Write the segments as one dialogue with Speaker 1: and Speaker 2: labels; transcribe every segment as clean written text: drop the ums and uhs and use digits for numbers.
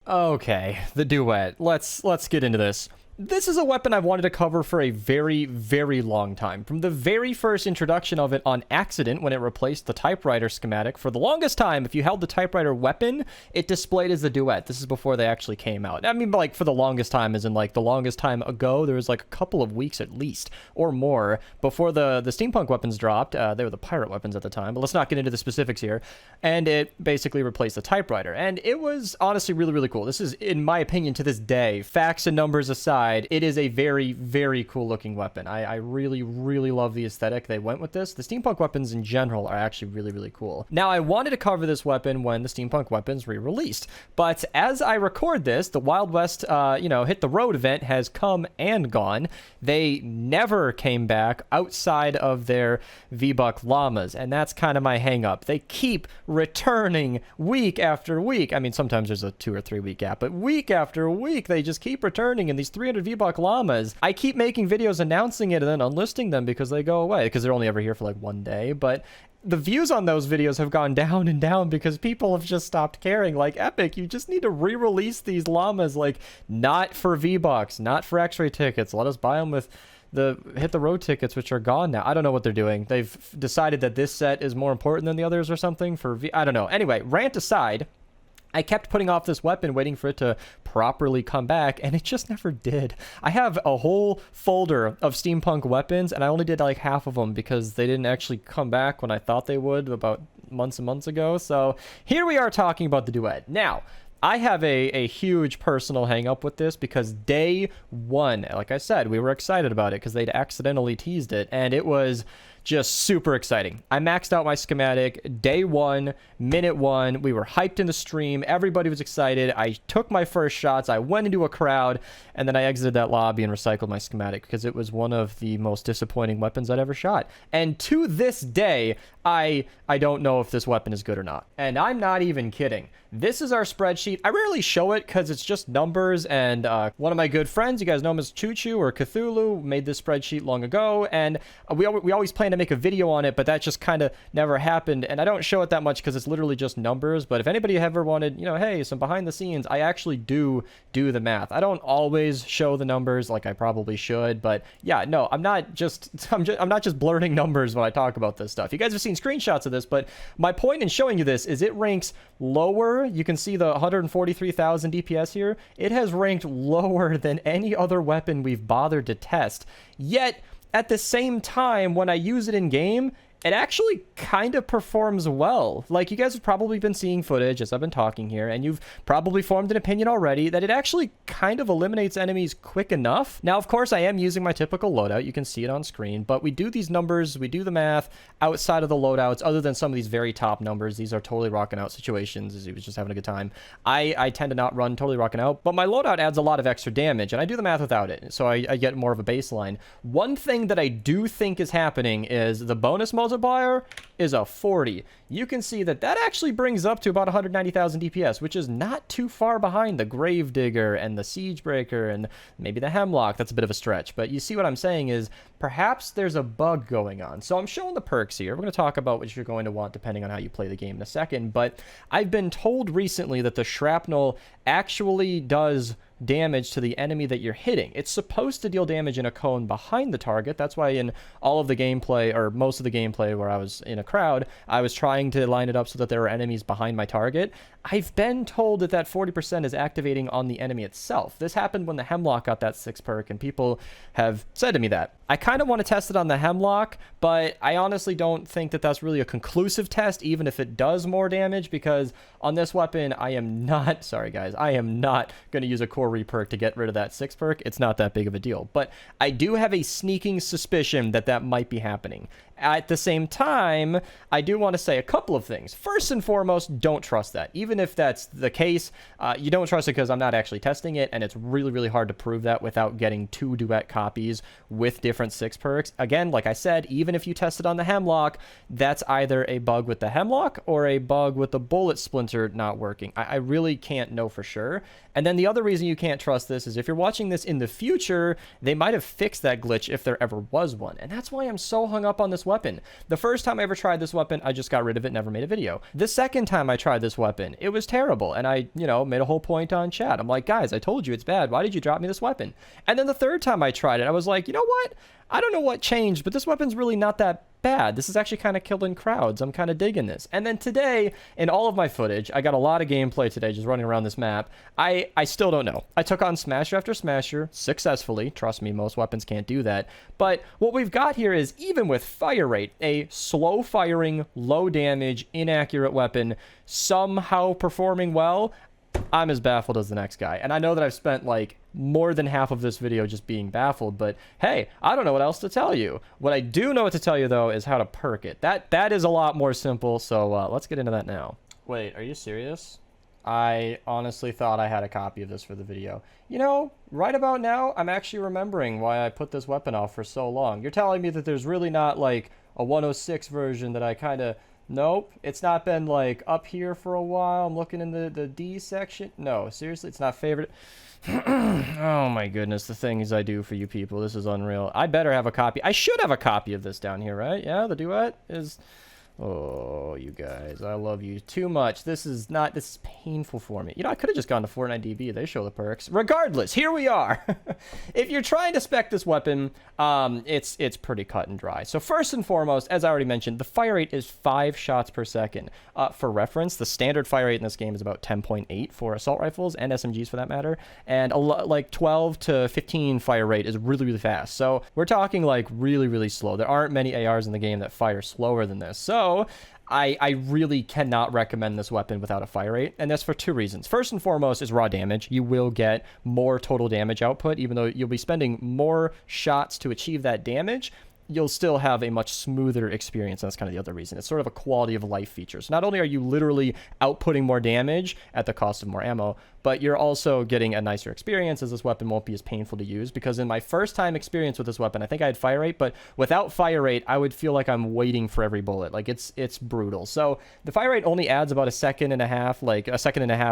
Speaker 1: Okay, the Duet. Let's get into this. This is a weapon I've wanted to cover for a very, very long time. From the very first introduction of it on accident when it replaced the typewriter schematic, for the longest time, if you held the typewriter weapon, it displayed as the Duet. This is before they actually came out. I mean, like, for the longest time, as in, like, the longest time ago, there was, like, a couple of weeks at least, or more, before the Steampunk weapons dropped. They were the pirate weapons at the time, but let's not get into the specifics here. And it basically replaced the typewriter. And it was honestly really, really cool. This is, in my opinion, to this day, facts and numbers aside, it is a very, very cool looking weapon. I really, really love the aesthetic they went with this. The Steampunk weapons in general are actually really, really cool. Now, I wanted to cover this weapon when the Steampunk weapons re-released, but as I record this, the Wild West, hit the road event has come and gone. They never came back outside of their V-Buck llamas, and that's kind of my hang-up. They keep returning week after week. I mean, sometimes there's a 2 or 3 week gap, but week after week, they just keep returning in these 300 V-Buck llamas. I keep making videos announcing it and then unlisting them because they go away, because they're only ever here for like 1 day, but the views on those videos have gone down and down because people have just stopped caring. Like, Epic, you just need to re-release these llamas, like, not for V-Bucks, not for X-ray tickets. Let us buy them with the hit the road tickets, which are gone now. I don't know what they're doing. They've decided that this set is more important than the others or something for I don't know. Anyway, rant aside, I kept putting off this weapon, waiting for it to properly come back, and it just never did. I have a whole folder of Steampunk weapons, and I only did like half of them because they didn't actually come back when I thought they would about months and months ago. So here we are talking about the Duet. Now, I have a huge personal hang up with this because day one, like I said, we were excited about it because they'd accidentally teased it, and it was just super exciting. I maxed out my schematic day one, minute one. We were hyped in the stream. Everybody was excited. I took my first shots. I went into a crowd, and then I exited that lobby and recycled my schematic because it was one of the most disappointing weapons I'd ever shot. And to this day, I don't know if this weapon is good or not. And I'm not even kidding. This is our spreadsheet. I rarely show it because it's just numbers, and one of my good friends, you guys know him as Choo Choo or Cthulhu, made this spreadsheet long ago, and we always plan to make a video on it, but that just kind of never happened, and I don't show it that much because it's literally just numbers. But if anybody ever wanted, hey, some behind the scenes, I actually do the math. I don't always show the numbers like I probably should, but yeah, no, I'm not just blurting numbers when I talk about this stuff. You guys have seen screenshots of this, but my point in showing you this is it ranks lower. You can see the 143,000 DPS here. It has ranked lower than any other weapon we've bothered to test. Yet, at the same time, when I use it in game, it actually kind of performs well. Like, you guys have probably been seeing footage as I've been talking here, and you've probably formed an opinion already that it actually kind of eliminates enemies quick enough. Now, of course, I am using my typical loadout. You can see it on screen, but we do these numbers, we do the math outside of the loadouts, other than some of these very top numbers. These are totally rocking out situations as he was just having a good time. I tend to not run totally rocking out, but my loadout adds a lot of extra damage, and I do the math without it, so I get more of a baseline. One thing that I do think is happening is the bonus multiplier is a 40. You can see that actually brings up to about 190,000 DPS, which is not too far behind the Gravedigger and the Siegebreaker and maybe the Hemlock. That's a bit of a stretch, but you see what I'm saying is perhaps there's a bug going on. So I'm showing the perks here. We're going to talk about what you're going to want depending on how you play the game in a second, but I've been told recently that the shrapnel actually does damage to the enemy that you're hitting. It's supposed to deal damage in a cone behind the target. That's why in all of the gameplay, or most of the gameplay where I was in a crowd, I was trying to line it up so that there were enemies behind my target. I've been told that 40% is activating on the enemy itself. This happened when the Hemlock got that 6 perk, and people have said to me that. I kind of want to test it on the Hemlock, but I honestly don't think that that's really a conclusive test, even if it does more damage, because on this weapon, I am not, sorry guys, I am not going to use a core re-perk to get rid of that 6 perk. It's not that big of a deal, but I do have a sneaking suspicion that might be happening. At the same time, I do want to say a couple of things. First and foremost, don't trust that. Even if that's the case, you don't trust it because I'm not actually testing it, and it's really, really hard to prove that without getting 2 Duet copies with different 6 perks. Again, like I said, even if you test it on the Hemlock, that's either a bug with the Hemlock or a bug with the bullet splinter not working. I really can't know for sure. And then the other reason you can't trust this is if you're watching this in the future, they might have fixed that glitch if there ever was one. And that's why I'm so hung up on this weapon. The first time I ever tried this weapon, I just got rid of it, never made a video. The second time I tried this weapon, it was terrible, and I, made a whole point on chat. I'm like, guys, I told you it's bad. Why did you drop me this weapon? And then the third time I tried it, I was like, you know what? I don't know what changed, but this weapon's really not that bad. This is actually kind of killing crowds. I'm kind of digging this. And then today, in all of my footage, I got a lot of gameplay today just running around this map. I still don't know. I took on Smasher after Smasher successfully. Trust me, most weapons can't do that. But what we've got here is, even with fire rate, a slow firing, low damage, inaccurate weapon somehow performing well. I'm as baffled as the next guy. And I know that I've spent like more than half of this video just being baffled, but hey, I don't know what else to tell you. What I do know what to tell you though is how to perk it. That is a lot more simple, so let's get into that now. Wait, are you serious? I honestly thought I had a copy of this for the video. Right about now, I'm actually remembering why I put this weapon off for so long. You're telling me that there's really not like a 106 version that I kind of... Nope, it's not been like up here for a while. I'm looking in the D section. No, seriously, it's not favorite. Oh my goodness, the things I do for you people. This is unreal. I better have a copy. I should have a copy of this down here, right? Yeah, the Duet is... Oh, you guys, I love you too much. This is painful for me. I could have just gone to Fortnite DB. They show the perks. Regardless, here we are. If you're trying to spec this weapon, it's pretty cut and dry. So first and foremost, as I already mentioned, the fire rate is 5 shots per second. For reference, the standard fire rate in this game is about 10.8 for assault rifles and SMGs for that matter. And like 12 to 15 fire rate is really, really fast. So we're talking like really, really slow. There aren't many ARs in the game that fire slower than this. So I really cannot recommend this weapon without a fire rate, and that's for 2 reasons. First and foremost is raw damage. You will get more total damage output, even though you'll be spending more shots to achieve that damage. You'll still have a much smoother experience. And that's kind of the other reason. It's sort of a quality of life feature. So not only are you literally outputting more damage at the cost of more ammo, but you're also getting a nicer experience, as this weapon won't be as painful to use. Because in my first time experience with this weapon, I think I had fire rate, but without fire rate, I would feel like I'm waiting for every bullet. Like it's brutal. So the fire rate only adds about a second and a half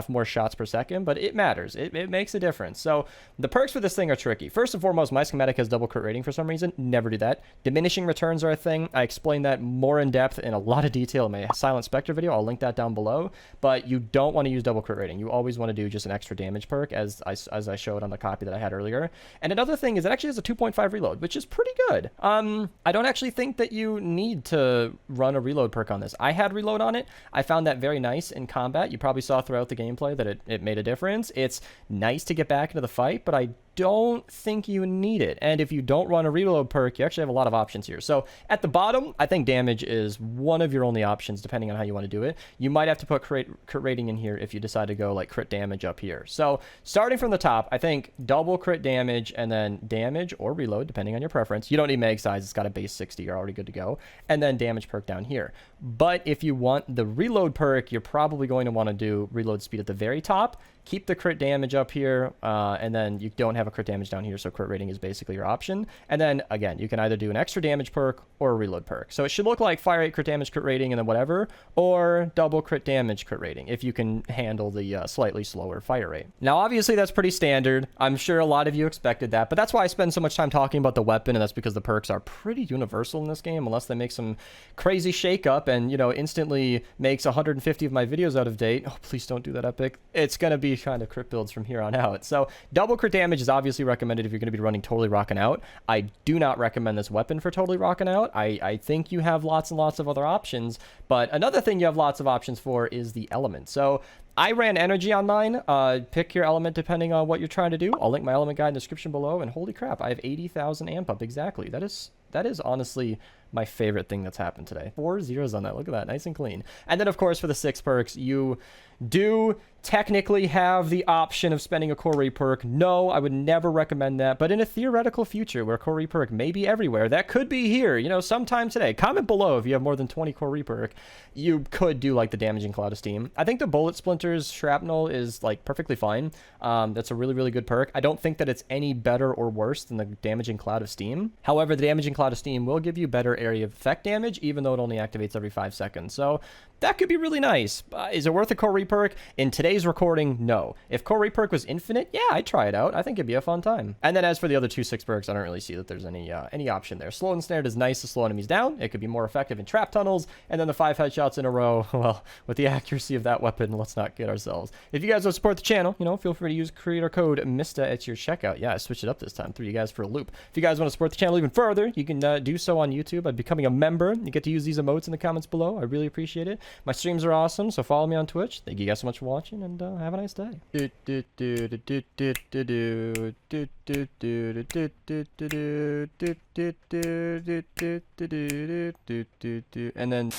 Speaker 1: more shots per second, but it matters. It makes a difference. So the perks for this thing are tricky. First and foremost, my schematic has double crit rating for some reason. Never do that. Diminishing returns are a thing. I explained that more in depth in a lot of detail in my Silent Spectre video. I'll link that down below. But you don't want to use double crit rating. You always want to do just an extra damage perk, as I showed on the copy that I had earlier. And another thing is it actually has a 2.5 reload, which is pretty good. I don't actually think that you need to run a reload perk on this. I had reload on it. I found that very nice in combat. You probably saw throughout the gameplay that it made a difference. It's nice to get back into the fight, but I don't think you need it. And if you don't run a reload perk, you actually have a lot of options here. So at the bottom, I think damage is one of your only options, depending on how you want to do it. You might have to put crit rating in here if you decide to go like crit damage up here. So starting from the top, I think double crit damage and then damage or reload, depending on your preference. You don't need mag size. It's got a base 60. You're already good to go. And then damage perk down here. But if you want the reload perk, you're probably going to want to do reload speed at the very top. Keep the crit damage up here, and then you don't have a crit damage down here, so crit rating is basically your option. And then, again, you can either do an extra damage perk or a reload perk. So it should look like fire rate, crit damage, crit rating, and then whatever, or double crit damage, crit rating, if you can handle the slightly slower fire rate. Now, obviously, that's pretty standard. I'm sure a lot of you expected that, but that's why I spend so much time talking about the weapon, and that's because the perks are pretty universal in this game, unless they make some crazy shakeup and, instantly makes 150 of my videos out of date. Oh, please don't do that, Epic. It's going to be kind of crit builds from here on out. So double crit damage is obviously recommended if you're going to be running totally rocking out. I do not recommend this weapon for totally rocking out. I think you have lots and lots of other options, but another thing you have lots of options for is the element. So I ran energy on mine. Pick your element depending on what you're trying to do. I'll link my element guide in the description below, and holy crap, I have 80,000 amp up exactly. That is honestly my favorite thing that's happened today. 4 zeros on that. Look at that. Nice and clean. And then, of course, for the 6 perks, you do technically have the option of spending a core reperk. No, I would never recommend that. But in a theoretical future where core reperk may be everywhere, that could be here, sometime today. Comment below if you have more than 20 core reperk. You could do like the damaging cloud of steam. I think the bullet splinters shrapnel is like perfectly fine. That's a really, really good perk. I don't think that it's any better or worse than the damaging cloud of steam. However, the damaging cloud of steam will give you better area of effect damage, even though it only activates every 5 seconds. So that could be really nice. Is it worth a core reperk? In today's recording, no. If core reperk was infinite, yeah, I'd try it out. I think it'd be a fun time. And then as for the other 2/6 perks, I don't really see that there's any option there. Slow and snared is nice to slow enemies down. It could be more effective in trap tunnels. And then the 5 headshots in a row, well, with the accuracy of that weapon, let's not kid ourselves. If you guys want to support the channel, feel free to use creator code Mista at your checkout. Yeah, I switched it up this time. Threw you guys for a loop. If you guys want to support the channel even further, you can do so on YouTube by becoming a member. You get to use these emotes in the comments below. I really appreciate it. My streams are awesome, so follow me on Twitch. Thank you guys so much for watching, and have a nice day. And then